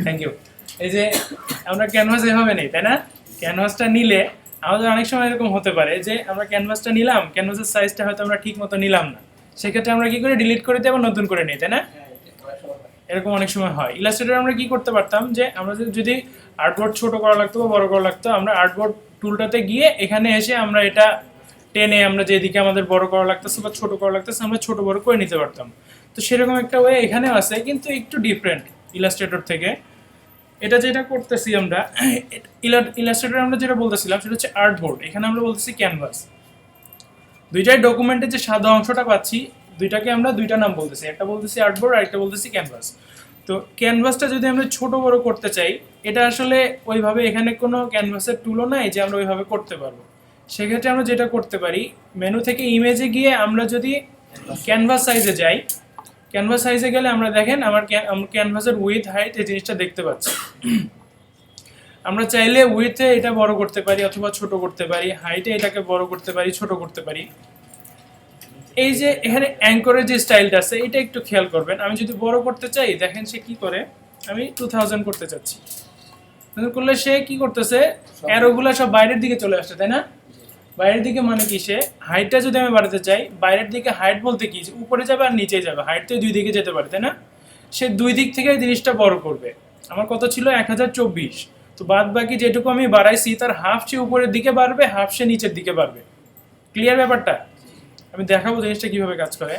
Thank you. এই যে আমরা ক্যানভাস এভাবে নেই, তাই না? ক্যানভাসটা নিলে আমাদের অনেক সময় এরকম হতে পারে যে আমরা ক্যানভাসটা নিলাম, ক্যানভাসের সাইজটা হয়তো আমরা ঠিক মতো নিলাম না, সেক্ষেত্রে আমরা কি করে ডিলিট করে দিই, আবার নতুন করে নিই, তাই না? এরকম অনেক সময় হয়। ইলাস্ট্রেটর আমরা কি করতে পারতাম যে আমরা যদি আর্টবোর্ড ছোট করা লাগতো বা বড় করা লাগতো, আমরা আর্টবোর্ড টুলটাতে গিয়ে এখানে এসে আমরা এটা টেনে আমরা যেদিকে আমাদের বড় করা লাগতেছে বা ছোট করা লাগতেছে আমরা ছোট বড় করে নিতে পারতাম। তো সেরকম একটা ওয়ে এখানেও আছে, কিন্তু একটু ডিফারেন্ট ইলাস্ট্রেটর থেকে। এটা যেটা করতেছি আমরা ইলাস্ট্রেটর আমরা যেটা বলতেছিলাম সেটা হচ্ছে আর্টবোর্ড, এখানে আমরা বলতেছি ক্যানভাস। দুইটাই ডকুমেন্টের যে সাদা অংশটা পাচ্ছি দুইটাকে আমরা দুইটা নাম বলতেছি, একটা বলতেছি আর্টবোর্ড আর একটা বলতেছি ক্যানভাস। তো ক্যানভাসটা যদি আমরা ছোট বড় করতে চাই, এটা আসলে ওইভাবে এখানে কোনো ক্যানভাসের টুলও নাই যে আমরা ওইভাবে করতে পারবো। সেক্ষেত্রে আমরা যেটা করতে পারি, মেনু থেকে ইমেজে গিয়ে আমরা যদি ক্যানভাস সাইজে যাই, ক্যানভাস সাইজে গেলে আমরা দেখেন আমার ক্যানভাসের উইথ হাইট এই জিনিসটা দেখতে পাচ্ছি। আমরা চাইলে উইথে এটা বড় করতে পারি অথবা ছোট করতে পারি, হাইটে এটাকে বড় করতে পারি ছোট করতে পারি। এই যে এখানে অ্যাঙ্করের যে স্টাইলটা আছে এটা একটু খেয়াল করবেন। আমি যদি বড় করতে চাই দেখেন সে কি করে, আমি 2000 করতে চাচ্ছি, করলে সে কি করতেছে, অ্যারোগুলো সব বাইরের দিকে চলে আসছে, তাই না? বাইরের দিকে মানে কি, সে হাইটটা যদি আমি বাড়াতে চাই, বাইরের দিকে হাইট বলতে কি উপরে যাবে আর নিচে যাবে, হাইট তো দুই দিকে যেতে পারে, তাই না? সে দুই দিক থেকে জিনিসটা বড় করবে। আমার কত ছিল 1024, তো বাদ বাকি যেটুকু আমি বাড়াইছি তার হাফ সে উপরের দিকে বাড়বে, হাফ সে নিচের দিকে বাড়বে। ক্লিয়ার ব্যাপারটা? আমি দেখাবো জিনিসটা কিভাবে কাজ করে।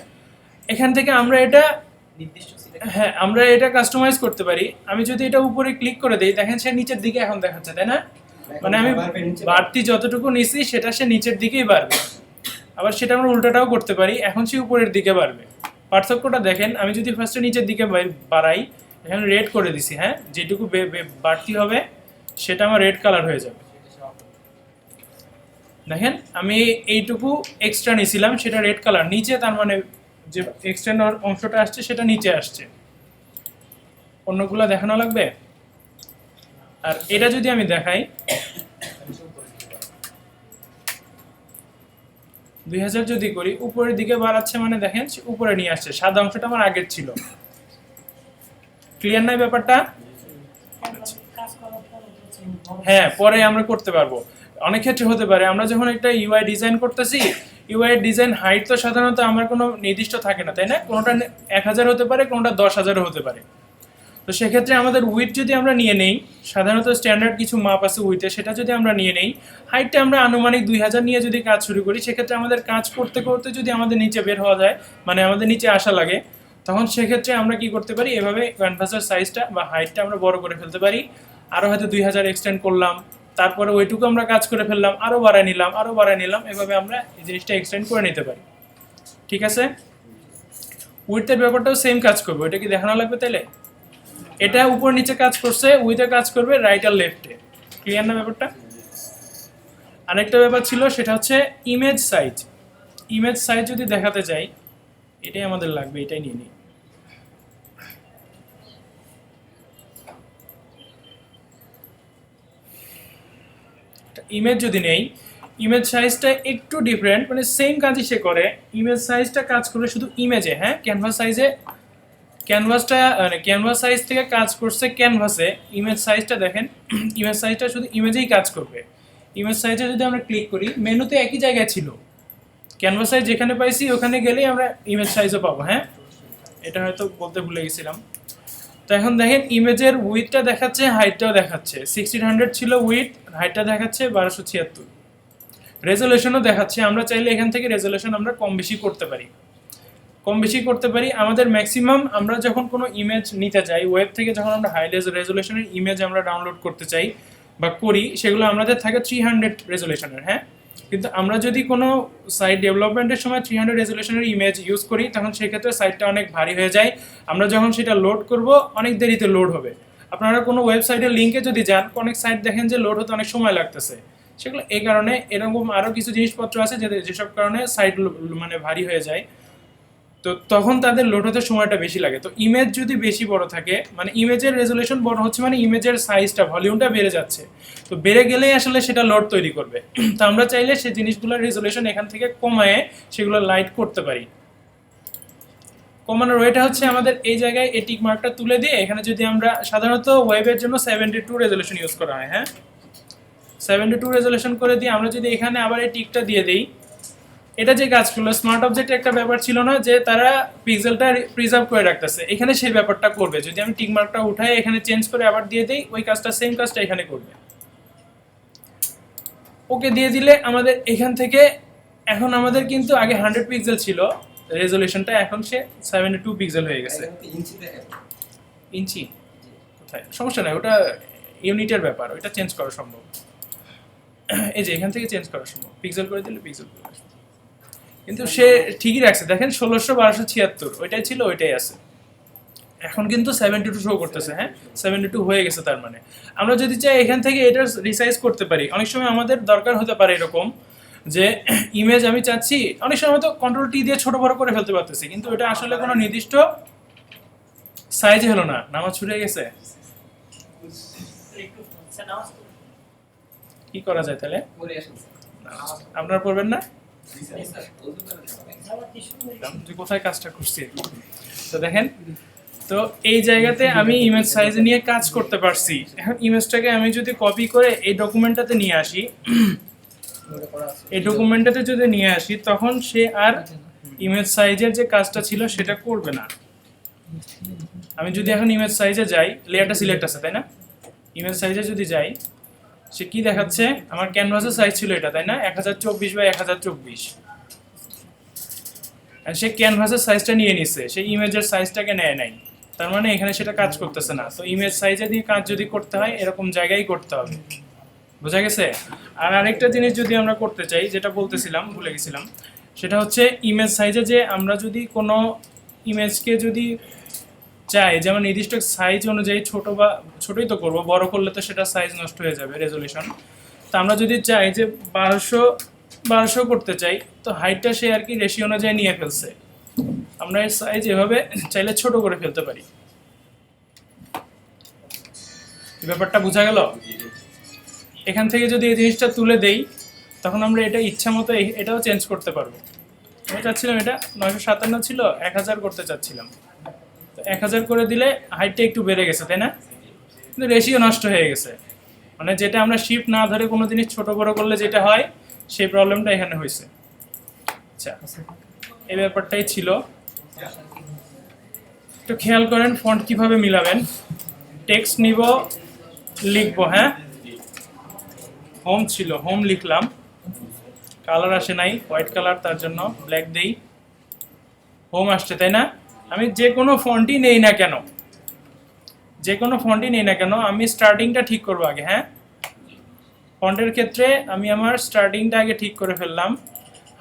এখান থেকে আমরা এটা হ্যাঁ আমরা এটা কাস্টমাইজ করতে পারি। আমি যদি এটা উপরে ক্লিক করে দিই দেখেন সে নিচের দিকে এখন দেখাচ্ছে, তাই না? মানে আমি বাড়তি যতটুকু নিছি সেটা সে নিচের দিকেই বাড়বে। আবার সেটা আমরা উল্টাটাও করতে পারি, এখন সে উপরের দিকে বাড়বে। পার্থক্যটা দেখেন, আমি যদি ফার্স্টে নিচের দিকে বাড়াই, এখানে রেড করে দিছি, হ্যাঁ যেটুকু বাড়তি হবে সেটা আমার রেড কালার হয়ে যাবে। দেখেন আমি এইটুকু এক্সট্রা নিয়েছিলাম সেটা রেড কালার নিচে, তার মানে যে এক্সট্রা অংশটা আসছে সেটা নিচে আসছে। অন্যগুলো দেখানো লাগবে। আর এটা যদি আমি দেখাই 2000 যদি করি, উপরের দিকে বাড়াচ্ছে মানে দেখেন উপরে নিয়ে আসছে, সাদা অংশটা আমার আগের ছিল। ক্লিয়ার নাই ব্যাপারটা? হ্যাঁ পরে আমরা করতে পারবো। অনেক ক্ষেত্রে হতে পারে আমরা যখন একটা ইউআই ডিজাইন করতেছি, ইউআই ডিজাইন হাইট তো সাধারণত আমার কোনো নির্দিষ্ট থাকে না, তাই না? কোনোটা 1000 হতে পারে, কোনোটা 10,000 হতে পারে। তো সেক্ষেত্রে আমাদের উইথ যদি আমরা নিয়ে নেই, সাধারণত স্ট্যান্ডার্ড কিছু মাপ আছে উইথে, সেটা যদি আমরা নিয়ে নেই, হাইটটা আমরা আনুমানিক 2000 নিয়ে যদি কাজ শুরু করি, সেক্ষেত্রে আমাদের কাজ করতে করতে যদি আমাদের নিচে বের হওয়া যায়, মানে আমাদের নিচে আসা লাগে, তখন সেক্ষেত্রে আমরা কি করতে পারি, এভাবে ক্যানভাসের সাইজটা বা হাইটটা আমরা বড় করে ফেলতে পারি। আরও হয়তো 2000 এক্সটেন্ড করলাম, তারপরে ওইটুকু আমরা কাজ করে ফেললাম, আরও বাড়ায় নিলাম, আরও বাড়ায় নিলাম, এভাবে আমরা এই জিনিসটা এক্সটেন্ড করে নিতে পারি। ঠিক আছে? উইথের ব্যাপারটাও সেম কাজ করবে, ওইটা কি দেখানো লাগবে তাহলে? এটা উপর নিচে কাজ করছে, উইথে কাজ করবে রাইট আর লেফটে। ক্লিয়ার না ব্যাপারটা? আরেকটা ব্যাপার ছিল সেটা হচ্ছে ইমেজ সাইজ। ইমেজ সাইজ যদি দেখাতে চাই, এটাই আমাদের লাগবে, এটাই নিয়ে নিই। ইমেজ যদি নেই, ইমেজ সাইজটা একটু ডিফারেন্ট, মানে সেম কাজই সে করে। ইমেজ সাইজটা কাজ করবে শুধু ইমেজে, হ্যাঁ ক্যানভাস সাইজে, ক্যানভাসটা মানে ক্যানভাস সাইজ থেকে কাজ করছে ক্যানভাসে। ইমেজ সাইজটা দেখেন, ইমেজ সাইজটা শুধু ইমেজেই কাজ করবে। ইমেজ সাইজে যদি আমরা ক্লিক করি, মেনুতে একই জায়গায় ছিল, ক্যানভাস সাইজ যেখানে পাইছি ওখানে গেলেই আমরা ইমেজ সাইজও পাবো। হ্যাঁ এটা হয়তো বলতে ভুলে গেছিলাম। তো এখন দেখেন ইমেজের উইথটা দেখাচ্ছে, হাইটটাও দেখাচ্ছে। 1600 ছিল উইথ, হাইটটা দেখাচ্ছে 1276, রেজলিউশনও দেখাচ্ছে। আমরা চাইলে এখান থেকে রেজলিউশন আমরা কম বেশি করতে পারি, কম বেশি করতে পারি। আমাদের ম্যাক্সিমাম আমরা যখন কোনো ইমেজ নিতে চাই ওয়েব থেকে, যখন আমরা হাই রেজলিউশনের ইমেজ আমরা ডাউনলোড করতে চাই বা করি, সেগুলো আমাদের থাকে 300 রেজলিউশনের। হ্যাঁ কিন্তু আমরা যদি কোনো সাইট ডেভেলপমেন্টের সময় 300 রেজলিউশনের ইমেজ ইউজ করি, তখন সেক্ষেত্রে সাইটটা অনেক ভারী হয়ে যায়। আমরা যখন সেটা লোড করব অনেক দেরিতে লোড হবে। আপনারা কোনো ওয়েবসাইটের লিঙ্কে যদি যান, অনেক সাইট দেখেন যে লোড হতে অনেক সময় লাগতেছে। সেগুলো এই কারণে, এরকম আরও কিছু জিনিসপত্র আছে যেসব কারণে সাইট মানে ভারী হয়ে যায়। তো তখন তাদের লোড হতে সময়টা বেশি লাগে। তো ইমেজ যদি বেশি বড় থাকে, মানে ইমেজের রেজলিউশন বড় হচ্ছে মানে ইমেজের সাইজটা ভলিউমটা বেড়ে যাচ্ছে, তো বেড়ে গেলেই আসলে সেটা লোড তৈরি করবে। তো আমরা চাইলে সেই জিনিসগুলোর রেজলিউশন এখান থেকে কমায় সেগুলো লাইট করতে পারি। কমানোর ওয়েটা হচ্ছে আমাদের এই জায়গায় এই টিক মার্কটা তুলে দিয়ে এখানে যদি আমরা সাধারণত ওয়েবের জন্য 72 রেজলিউশন ইউজ করা হয়, হ্যাঁ 72 রেজলিউশন করে দিয়ে আমরা যদি এখানে আবার এই টিকটা দিয়ে দিই, এটা যে কাজ করলো স্মার্ট অবজেক্টের একটা ব্যাপার ছিল না যে তারা পিক্সেলটা প্রিজার্ভ করে রাখতেছে, এখানে সেই ব্যাপারটা করবে। যদি আমি টিক মার্কটা উঠাই এখানে চেঞ্জ করে আবার দিয়ে দেই, ওই কাজটা সেম কাজটা এখানে করবে। ওকে দিয়ে দিলে আমাদের এখান থেকে এখন আমাদের কিন্তু আগে 100 পিক্সেল ছিল রেজলিউশনটা, এখন সে 72 পিক্সেল হয়ে গেছে। ইঞ্চি কোথায়, সমস্যা নাই, ওটা ইউনিটের ব্যাপার, ওটা চেঞ্জ করা সম্ভব। এই যে এখান থেকে চেঞ্জ করা সম্ভব, পিক্সেল করে দিলে পিক্সেল করে আসবে। কিন্তু সে ঠিকই রাখছে, দেখেন 1600/1276 ওইটাই ছিল ওইটাই আছে। এখন কিন্তু 72 শো করতেছে, হ্যাঁ 72 হয়ে গেছে। তার মানে আমরা যদি চাই এখান থেকে এটা রিসাইজ করতে পারি। অনেক সময় আমাদের দরকার হতে পারে এরকম যে ইমেজ আমি চাচ্ছি, অনেক সময় তো কন্ট্রোল টি দিয়ে ছোট বড় করে ফেলতে পারতেছি, কিন্তু এটা আসলে কোনো নির্দিষ্ট সাইজে হলো না। নামাজ ছুটে গেছে, কি করা যায় তাহলে? আপনারা পড়বেন না? কোথায় কাজটা করছি তো দেখেন, তো এই জায়গাতে আমি ইমেজ সাইজ নিয়ে কাজ করতে পারছি। এখন ইমেজটাকে আমি যদি কপি করে এই ডকুমেন্টটাতে নিয়ে আসি, এই ডকুমেন্টটাতে যদি নিয়ে আসি তখন সে আর ইমেজ সাইজের যে কাজটা ছিল সেটা করবে না। আমি যদি এখন ইমেজ সাইজে যাই, লেয়ারটা সিলেক্ট আছে তাই না, ইমেজ সাইজে যদি যাই সে কি দেখাচ্ছে, আমার ক্যানভাসের সাইজ ছিল এটা তাই না 1024x1024, সে ক্যানভাসের সাইজটা নিয়ে নিছে, সে ইমেজের সাইজটাকে নেয় নাই। তার মানে এখানে সেটা কাজ করতেছে না। তো ইমেজ সাইজে দিয়ে কাজ যদি করতে হয় এরকম জায়গায় করতে হবে, বোঝা গেছে? আর আরেকটা জিনিস যদি আমরা করতে চাই, যেটা বলতেছিলাম ভুলে গেছিলাম, সেটা হচ্ছে ইমেজ সাইজে যে আমরা যদি কোনো ইমেজকে যদি চাই যেমন নির্দিষ্ট সাইজ অনুযায়ী ছোট বা ছোটই তো করবো, বড় করলে তো সেটা সাইজ নষ্ট হয়ে যাবে রেজলিউশন। তো আমরা যদি চাই যে 1200 করতে চাই, তো হাইটটা সে আর কি রেশিও অনুযায়ী নিয়ে ফেলছে, আমরা এর সাইজ এভাবে চাইলে ছোট করে ফেলতে পারি। ব্যাপারটা বোঝা গেল? এখান থেকে যদি এই জিনিসটা তুলে দেই তখন আমরা এটা ইচ্ছা মতো এটাও চেঞ্জ করতে পারবো। আমি চাচ্ছিলাম এটা 957 ছিল, 1000 করতে চাচ্ছিলাম, তো 1000 করে দিলে হাইটটা একটু বেড়ে গেছে তাই না, কিন্তু রেশিও নষ্ট হয়ে গেছে। মানে যেটা আমরা শিফট না ধরে কোনো জিনিস ছোট বড় করলে যেটা হয় সেই প্রবলেমটা এখানে হয়েছে। আচ্ছা, এই ব্যাপারটাই ছিল। একটু খেয়াল করেন ফন্ট কিভাবে মিলাবেন। টেক্সট নিব, লিখবো, হ্যাঁ হোম ছিল, হোম লিখলাম, কালার আসে নাই হোয়াইট কালার, তার জন্য ব্ল্যাক দেই, হোম আসছে তাই না। আমি যে কোনো ফন্টই নেই না কেন, যে কোনো ফন্টই নেই না কেন আমি স্টার্টিংটা ঠিক করবো আগে, হ্যাঁ ফন্টের ক্ষেত্রে আমি আমার স্টার্টিংটা আগে ঠিক করে ফেললাম,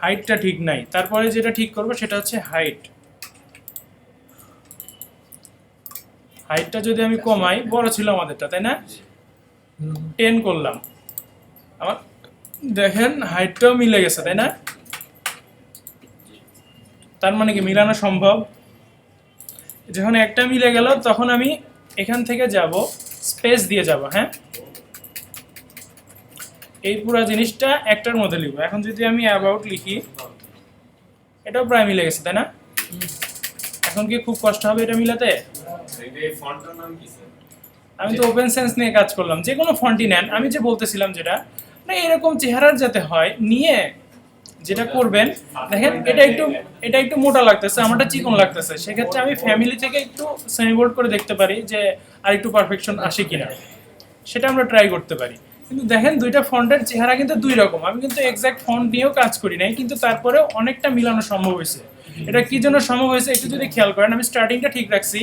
হাইটটা ঠিক নাই, তারপরে যেটা ঠিক করব সেটা হচ্ছে হাইট। হাইটটা যদি আমি কমাই, বড় ছিল আমাদেরটা তাই না, 10 করলাম, আমার দেখেন হাইটটাও মিলে গেছে তাই না। তার মানে কি মিলানো সম্ভব? যখন একটা মিলে গেল তখন আমি এখান থেকে যাব, স্পেস দিয়ে যাব, হ্যাঁ এই পুরো জিনিসটা একটার মধ্যে লিখবো। এখন যদি আমি অ্যাবাউট লিখি, এটাও প্রায় মিলে গেছে তাই না। এখন কি খুব কষ্ট হবে এটা মিলাতে? আমি তো ওপেন সেন্স নিয়ে কাজ করলাম, যে কোনো ফন্টই নেন। আমি যে বলতেছিলাম যেটা না এরকম চেহারার যাতে হয় নিয়ে যেটা করবেন, দেখেন এটা একটু মোটা লাগতেছে, আমারটা চিকন লাগতেছে, সেক্ষেত্রে আমি ফ্যামিলি থেকে একটু সেমিবোল্ড করে দেখতে পারি যে আর একটু পারফেকশন আসে কিনা, সেটা আমরা ট্রাই করতে পারি। কিন্তু দেখেন দুইটা ফন্টের চেহারা কিন্তু দুই রকম, আমি কিন্তু এক্সাক্ট ফন্ট নিয়েও কাজ করি নাই, কিন্তু তারপরে অনেকটা মিলানো সম্ভব হয়েছে। এটা কি জন্য সম্ভব হয়েছে একটু যদি খেয়াল করেন, আমি স্টার্টিংটা ঠিক রাখছি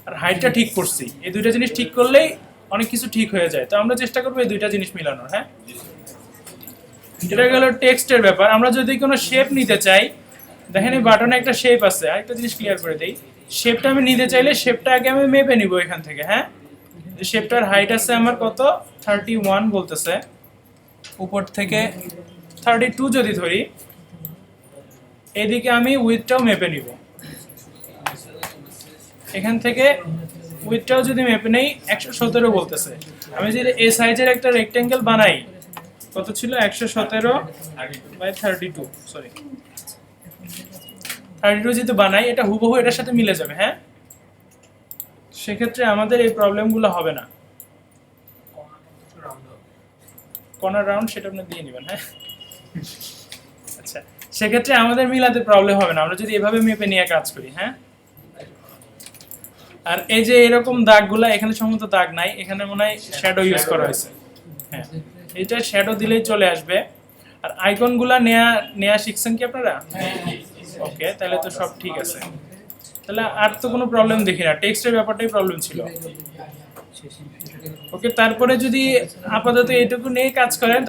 আর হাইটটা ঠিক করছি, এই দুইটা জিনিস ঠিক করলেই অনেক কিছু ঠিক হয়ে যায়। তো আমরা চেষ্টা করবো এই দুইটা জিনিস মিলানোর। হ্যাঁ এটা গেল টেক্সটের ব্যাপার। আমরা যদি কোনো শেপ নিতে চাই, দেখেন এই বাটনে একটা শেপ আছে, আরেকটা জিনিস ক্লিয়ার করে দেই, শেপটা আমি নিতে চাইলে শেপটা আগে আমি মেপে নিব এখান থেকে, হ্যাঁ শেপটার হাইট আছে আমার কত 31 বলতেছে, উপর থেকে 32 যদি ধরি, এদিকে আমি উইথটাও মেপে নিব, এখান থেকে উইথটাও যদি মেপে নেই 117 বলতেছে। আমি যদি এই সাইজের একটা রেক্টেঙ্গেল বানাই, কত ছিল 117/32, সরি 32 যেহেতু বানাই, এটা হুবহু এটার সাথে মিলে যাবে। হ্যাঁ, সেক্ষেত্রে আমাদের এই প্রবলেমগুলো হবে না। কর্নার রাউন্ড সেটা আপনি দিয়ে নেবেন। হ্যাঁ, আচ্ছা, সেক্ষেত্রে আমাদের মিলাতে প্রবলেম হবে না আমরা যদি এভাবে মেপে নিয়ে কাজ করি। হ্যাঁ, আর এই যে এরকম দাগগুলা, এখানে সম্ভবত দাগ নাই, এখানে মনে হয় শ্যাডো ইউজ করা হয়েছে। হ্যাঁ, এটা শ্যাডো দিলেই চলে আসবে। আর আইকনগুলা নেয়া শিখছেন কি আপনারা? ওকে, তাহলে তো সব ঠিক আছে। তাহলে আর তো কোনো প্রবলেম দেখি না, টেক্সটের ব্যাপারটাই প্রবলেম ছিল। ওকে, তারপরে যদি আপাতত এইটুকু নিয়ে কাজ করেন